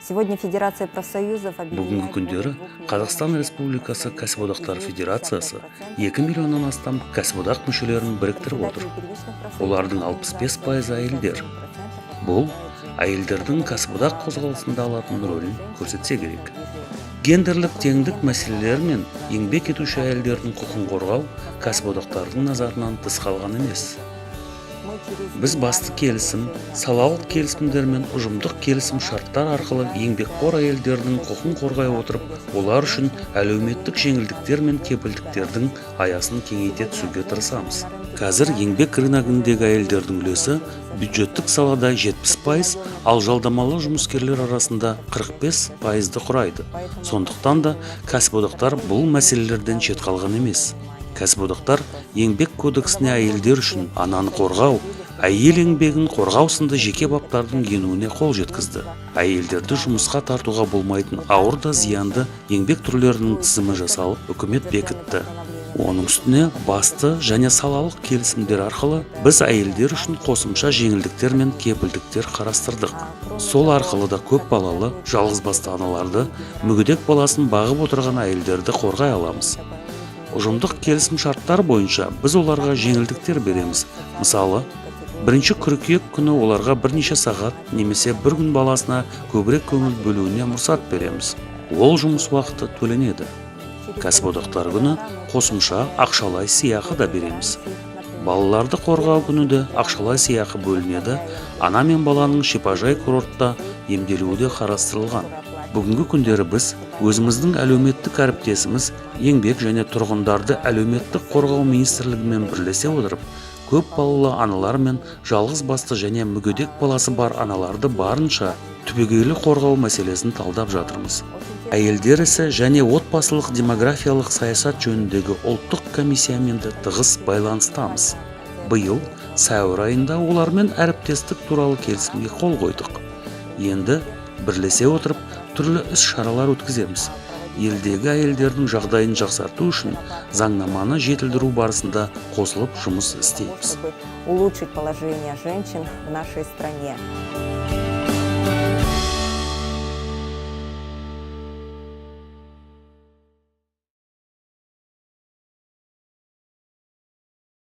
Сегодня Федерация профсоюзов Бүгінгі күндері Қазақстан Республикасы Кәсіподақтар Федерациясы 2 миллионнан астам кәсіподақ мүшелерін біріктіріп отыр. Олардың 65% әйелдер. Бұл әйелдердің кәсіподақ қозғалысында алатын рөлін көрсетсе керек. Гендерлік теңдік мәселелері мен еңбек етуші әйелдердің құқын қорғау кәсіподақтардың назарынан тыс қалған емес. Біз басты келісім, салалық келісімдер мен ұжымдық келісім шарттар арқылы еңбекқор әйелдердің құқын қорғай отырып, олар үшін әлеуметтік жеңілдіктер мен кепілдіктердің аясын кеңейте түсуге тырысамыз. Қазір еңбек рыногындегі әйелдердің үлесі бюджеттік салада 70%, ал жалдамалы жұмыскерлер арасында 45%-ды құрайды. Сондықтан да кәсіподақтар бұл мәселелерден шет қалған емес. Кәсіподақтар еңбек кодексіне әйелдер үшін ананы қорғау, әйел еңбегін қорғау сынды жеке баптардың енуіне қол жеткізді. Әйелдерді жұмысқа тартуға болмайтын ауыр да зиянды еңбек түрлерінің тізімі жасалып, үкімет бекітті. Оның үстіне басты және салалық келісімдер арқылы біз әйелдер үшін қосымша жеңілдіктер мен кепілдіктер қарастырдық. Сол арқылы да көп балалы, жалғызбасты аналарды, мүгедек баласын бағып отырған әйелдерді қорғай аламыз. Ұжымдық келісім шарттар бойынша біз оларға жеңілдіктер береміз. Мысалы, 1 қыркүйек күні оларға бірнеше сағат немесе бір күн баласына көбірек көңіл бөлуіне мұрсат береміз. Ол жұмыс уақыты төленеді. Кәсіподақтар күні қосымша ақшалай сыйақы да береміз. Балаларды қорғау күні де ақшалай сыйақы бөлінеді. Ана мен баланың шипажай курортта емделуі де қарастырылған. Бүгінгі күндері біз өзіміздің әлеуметтік әріптесіміз еңбек және тұрғындарды әлеуметтік қорғау министрлігімен бірлесе отырып, көп балалы аналар мен жалғыз басты және мүгедек баласы бар аналарды барынша түбегейлі қорғау мәселесін талдап жатырмыз. Әйелдер ісі және отбасылық демографиялық саясат жөніндегі ұлттық комиссиямен де тығыз байланыстамыз. Биыл сәуір айында олармен әріптестік туралы келісімге қол қойдық. Енді бірлесе отырып түрлі іс-шаралар өткіземіз. Елдегі әйелдердің жағдайын жақсарту үшін заңнаманы жетілдіру барысында қосылып жұмыс істейміз. Улучшить положение женщин в нашей стране.